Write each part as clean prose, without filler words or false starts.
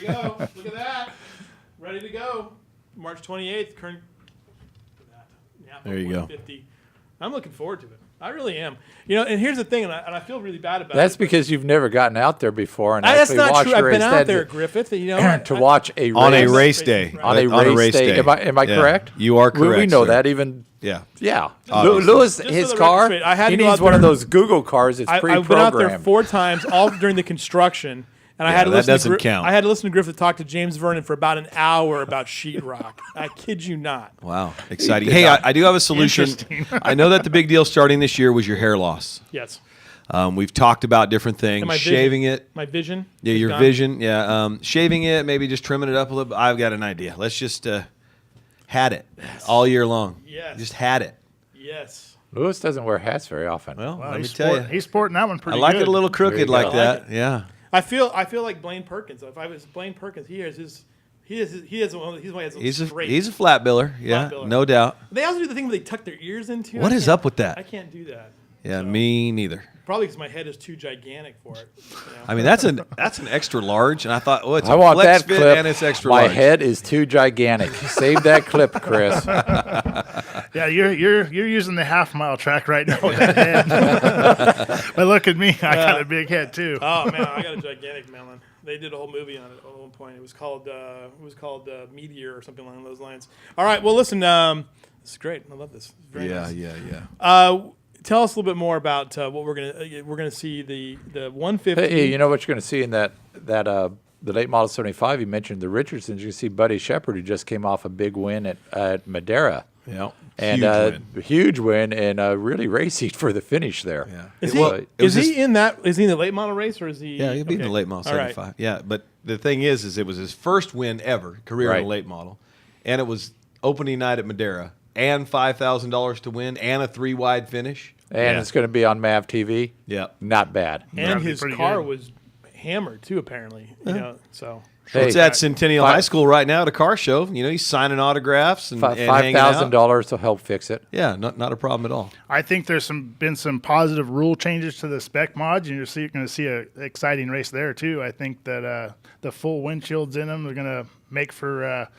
go. Look at that. Ready to go. March 28th. Kern. There you go. I'm looking forward to it. I really am. And here's the thing, and I feel really bad about it. That's because you've never gotten out there before and that's actually not watched true. a I've race. been out there, Griffith. To watch a race. On a race day. Right. On a race day. Am I correct? You are correct. We know sir. that even. Yeah. Yeah. Obviously. Lewis, Just his for the car, record, I had he to go needs out one of there- those Google cars. It's I've pre-programmed. been out there 4 times, all during the construction. And I had to that listen doesn't to count. I had to listen to Griffith talk to James Vernon for about an hour about sheetrock. I kid you not. Wow. Exciting. Hey, I do have a solution. I know that the big deal starting this year was your hair loss. Yes. We've talked about different things. And my Shaving vision. it. My vision. Yeah, is your gone. vision. Yeah. Shaving it, maybe just trimming it up a little bit. I've got an idea. Let's just had it all year long. Yes. Just had it. Yes. Lewis doesn't wear hats very often. Well, let me he's tell you. he's sporting that one pretty I like good. it a little crooked go. like I like that. Yeah. I feel like Blaine Perkins. If I was Blaine Perkins, he has straight. He's a flat biller. Yeah, Flat biller. no doubt. They also do the thing where they tuck their ears into. What is up with that? I can't do that. Yeah, So, me neither. Probably because my head is too gigantic for it. I mean, that's an extra large, and I thought, oh, it's I a want flex that fit clip. and it's extra My large. head is too gigantic. Save that clip, Chris. Yeah, you're using the half-mile track right now with that head. But look at me, I got a big head too. Oh man, I got a gigantic melon. They did a whole movie on it at one point. It was called Meteor or something along those lines. All right, well listen, this is great. I love this. It's very nice. Yeah. Tell us a little bit more about what we're gonna see the 150. Hey, you know what you're going to see in that the late model 75? You mentioned the Richardsons. You see Buddy Shepard, who just came off a big win at Madeira. Yeah. And huge win and really racing for the finish there. Yeah. Is Is he in the late model race or is he? Yeah, he'll be in the late model All right. 75. Yeah, but the thing is it was his first win ever, career in the late model, and it was opening night at Madeira, and $5,000 to win, and a 3-wide finish. And it's going to be on MAV TV. Yeah. Not bad. And his pretty car good. was hammered too, apparently. So. Hey, It's at Centennial High School right now at a car show. He's signing autographs and hanging out. $5,000 will help fix it. Yeah, not a problem at all. I think there's been some positive rule changes to the spec mods, and you're going to see an exciting race there too. I think that the full windshields in them are going to make for a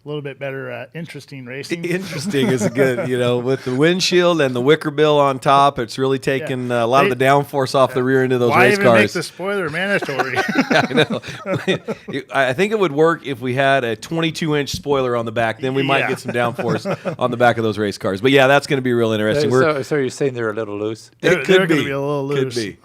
little bit better, interesting racing. Interesting is a good, with the windshield and the wicker bill on top, it's really taking a lot of the downforce off the rear end of those Why race even cars. make the spoiler mandatory? I know. I think it would work if we had a 22-inch spoiler on the back. Then we might get some downforce on the back of those race cars. But yeah, that's going to be real interesting. So you're saying they're a little loose? They're could going be to be a little loose. Could be.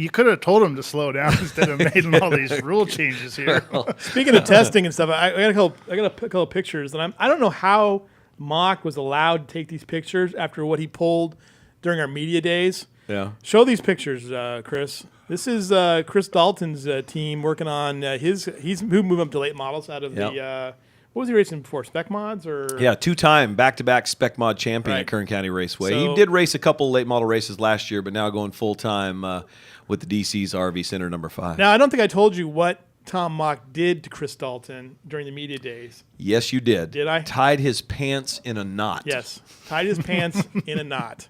You could have told them to slow down instead of making all these rule changes here. Speaking of testing and stuff, I got a couple of pictures, and I don't know how Mock was allowed to take these pictures after what he pulled during our media days. Yeah. Show these pictures, Chris. This is Chris Dalton's team working on he's moving up to late models out of the what was he racing before? Spec mods or Yeah, 2-time back-to-back spec mod champion Right. at Kern County Raceway. So- He did race a couple late model races last year, but now going full-time with the DC's RV Center number 5. Now I don't think I told you what Tom Mock did to Chris Dalton during the media days. Yes, you did. Did I? Tied his pants in a knot. Yes, tied his pants in a knot.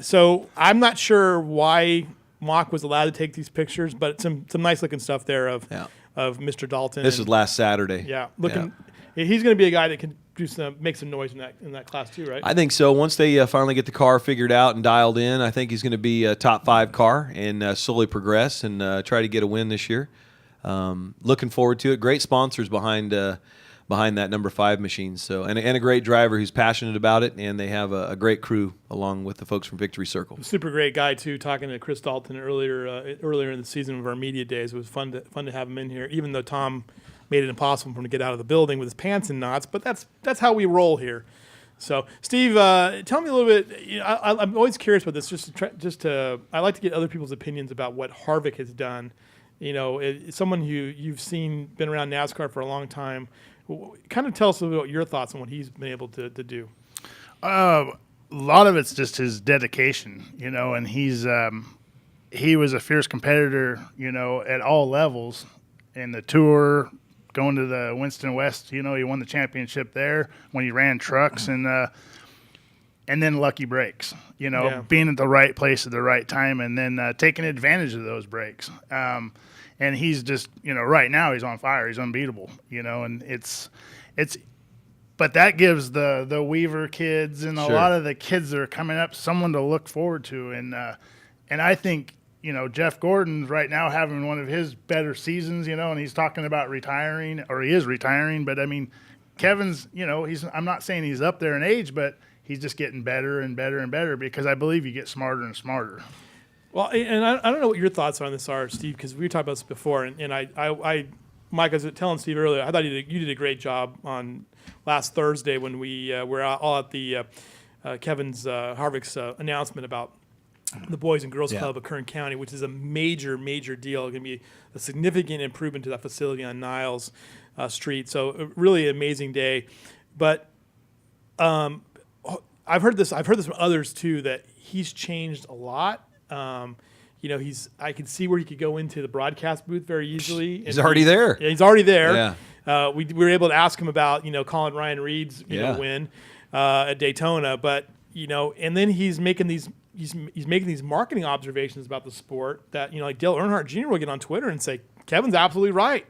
So I'm not sure why Mock was allowed to take these pictures, but some nice looking stuff there of Mr. Dalton. This was last Saturday. Yeah, looking. He's going to be a guy that can make some noise in that class too, right? I think so. Once they finally get the car figured out and dialed in, I think he's going to be a top 5 car and slowly progress and try to get a win this year. Looking forward to it. Great sponsors behind that number 5 machine. So and a great driver who's passionate about it, and they have a great crew along with the folks from Victory Circle. Super great guy too. Talking to Chris Dalton earlier in the season of our media days, it was fun to have him in here. Even though Tom made it impossible for him to get out of the building with his pants in knots, but that's how we roll here. So, Steve, tell me a little bit. I'm always curious about this. I like to get other people's opinions about what Harvick has done. It's someone who you've seen been around NASCAR for a long time. Kind of tell us a little bit about your thoughts on what he's been able to do. A lot of it's just his dedication, and he was a fierce competitor, at all levels in the tour, going to the Winston West, he won the championship there when he ran trucks and then lucky breaks, being at the right place at the right time and then taking advantage of those breaks. and he's just, right now he's on fire. He's unbeatable, and it's, but that gives the Weaver kids and a lot of the kids that are coming up someone to look forward to. And I think, Jeff Gordon's right now having one of his better seasons, and he's talking about retiring, or he is retiring. But I mean, Kevin's, I'm not saying he's up there in age, but he's just getting better and better and better, because I believe you get smarter and smarter. Well, and I don't know what your thoughts on this are, Steve, because we were talking about this before, and Mike, I was telling Steve earlier, I thought you did a great job on last Thursday when we were all at the Kevin's Harvick's announcement about the Boys and Girls Club of Kern County, which is a major, major deal. Going to be a significant improvement to that facility on Niles Street. So a really amazing day. But I've heard this from others too, that he's changed a lot. I can see where he could go into the broadcast booth very easily. He's already there. Yeah, he's already there. Yeah. We were able to ask him about, calling Ryan Reed's win at Daytona, but and then he's making these marketing observations about the sport that like Dale Earnhardt Jr. will get on Twitter and say Kevin's absolutely right.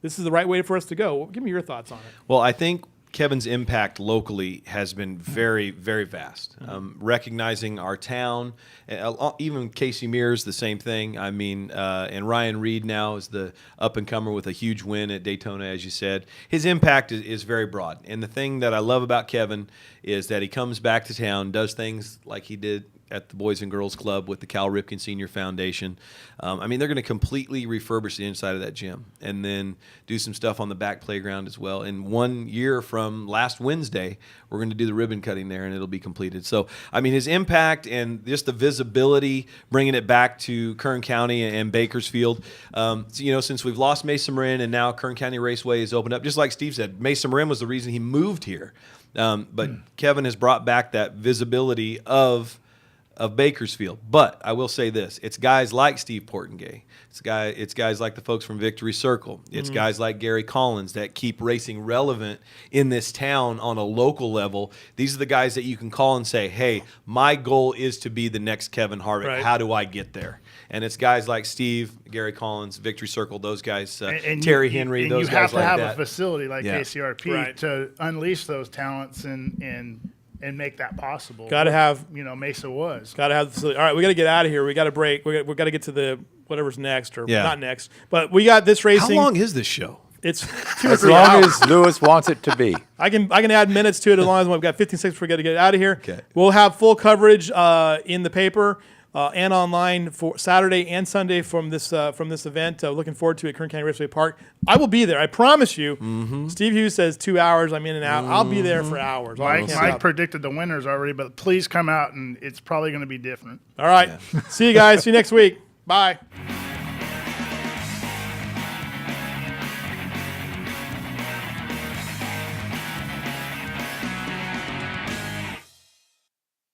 This is the right way for us to go. Give me your thoughts on it. Well, I think Kevin's impact locally has been very, very vast. Recognizing our town, even Casey Mears, the same thing. I mean, and Ryan Reed now is the up-and-comer with a huge win at Daytona, as you said. His impact is very broad. And the thing that I love about Kevin is that he comes back to town, does things like he did at the Boys and Girls Club with the Cal Ripken Senior Foundation. They're going to completely refurbish the inside of that gym and then do some stuff on the back playground as well. And 1 year from last Wednesday, we're going to do the ribbon cutting there, and it'll be completed. So, his impact and just the visibility, bringing it back to Kern County and Bakersfield. Since we've lost Mesa Marin and now Kern County Raceway is opened up, just like Steve said, Mesa Marin was the reason he moved here. But Kevin has brought back that visibility of Bakersfield. But I will say this, it's guys like Steve Portengay. It's guys like the folks from Victory Circle. It's guys like Gary Collins that keep racing relevant in this town on a local level. These are the guys that you can call and say, hey, my goal is to be the next Kevin Harvick. Right. How do I get there? And it's guys like Steve, Gary Collins, Victory Circle, those guys, Terry Henry, those guys like that. You have to have a facility like KCRP to unleash those talents and make that possible. Got to have, Mesa was. Got to have the facility. All right, we got to get out of here. We got to break. We got to get to the whatever's next, or not next. But we got this racing. How long is this show? It's 2 or As 3 long hours. as Lewis wants it to be. I can add minutes to it as long as we've got 15 seconds before we got to get out of here. Okay. We'll have full coverage in the paper and online for Saturday and Sunday from this event. Looking forward to it at Kern County Raceway Park. I will be there. I promise you. Steve Hughes says 2 hours. I'm in and out. I'll be there for hours. Mike predicted the winners already, but please come out, and it's probably going to be different. All right. See you guys. See you next week. Bye.